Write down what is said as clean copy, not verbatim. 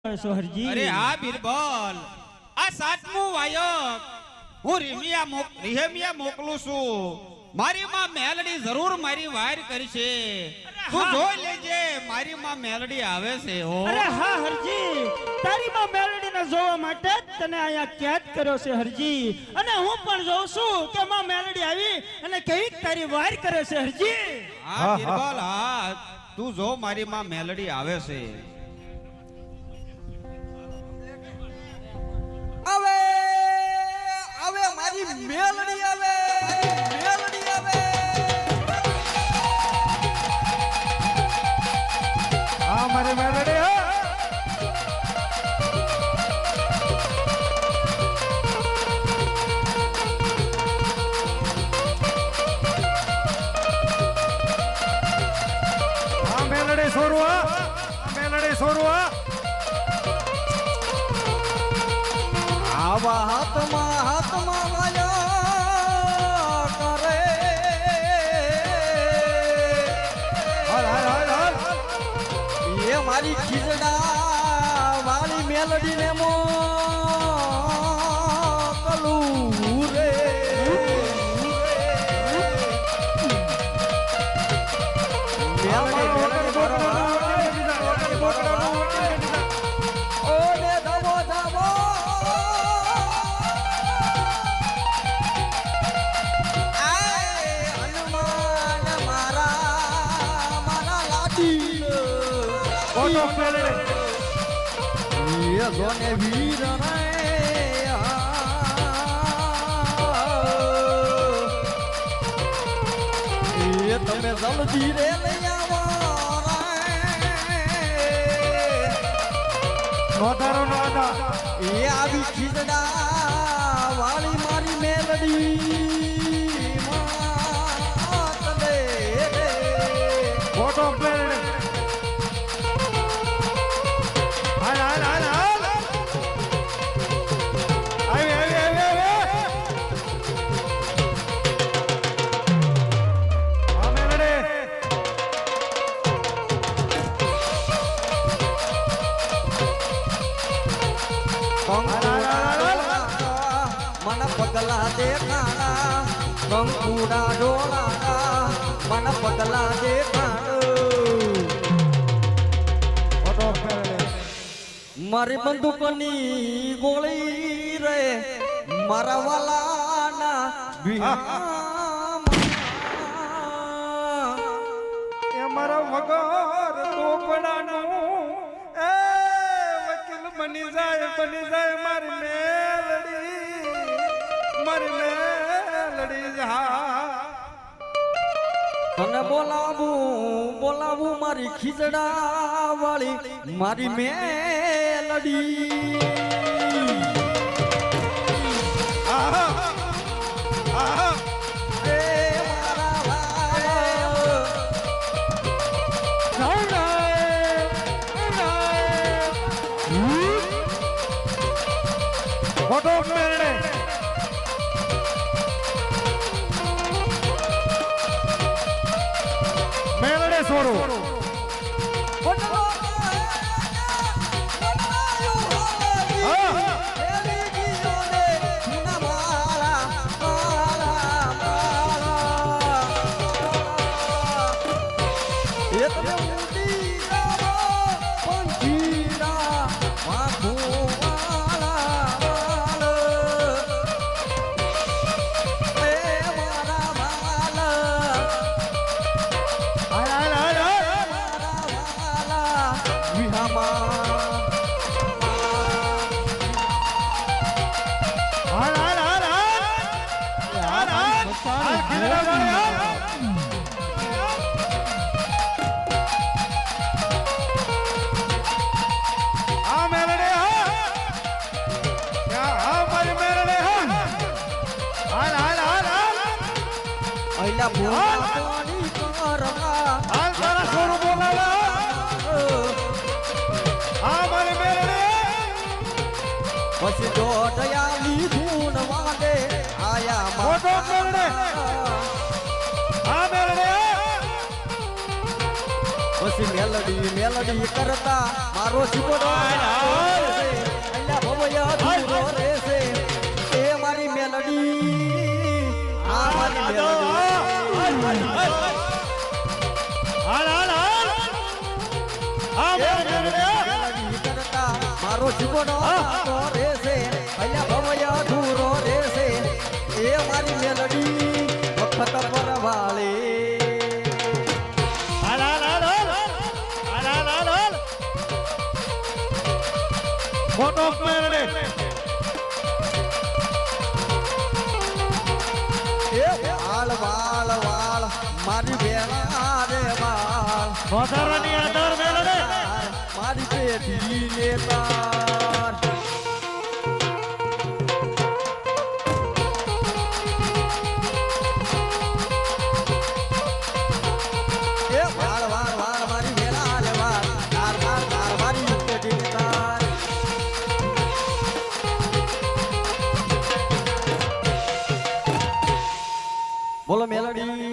સોહરજી અરે હા બીરબલ આ સાતમું વાયક હું રીહમિયા મોકલું છું મારી માં મેલડી જરૂર મારી વાયર કરશે તું જોઈ લેજે મારી માં મેલડી આવે છે હો અરે હા હરજી તારી માં મેલડી ને જોવા માટે તને અહીંયા કેદ કર્યો છે હરજી અને હું પણ જોઉં છું કે માં મેલડી આવી અને કઈક તારી વાયર કરે છે હરજી હા બીરબલ હા તું જો મારી માં મેલડી આવે છે આવે આવે મારી મેલડી આવે મેલડી આવે હા મારી મેલડી મેલડી સોરવા આવા હાથમાં વાયા કરે એ મારી ખીજડા વાળી મેલડી ને મોકલું રે ઓને ધમો ધમો જોને વીર એ તમે જલ્દી રે લઈ આવો એ આવી ખીજડા વાળી મારી મેલડી માત દે ફોટો મેલડી मन पगला देखाना कंकुड़ा डोलाना मन पगला देखाना मारी बंदूकनी गोली रे मारा वालाना એ મારા વગર ટોપડાનું એ વકીલ બની જાય મારી મેલડી જા તને બોલાવું મારી ખીજડા વાળી મારી મેલડી ફોટો મેલડી મેલડી સોરું પછી દોઢયા લીધું વાલે આયા પછી મેલડી કરતા મારો ચીબોડો અલ્યા ભવયા ધૂરો રહેશે એ મારી મેલડી આ મારી મેલડી મેલડી કરતા મારો ચીબોડો રહેશે અલ્યા ભવયા ધૂરો રહેશે એ મારી મેલડી વખત પરવાળે ફોટો મેલડે એ વાળ વાળ વાળ મારી બેના રે વાળ વધારાની આધાર મેલડે મારી પેઢી લેતાર એ વાળ વાળ વાળ મારી બેના રે વાળ તાર તાર તાર મારી પેઢી લેતાર બોલો મેલડી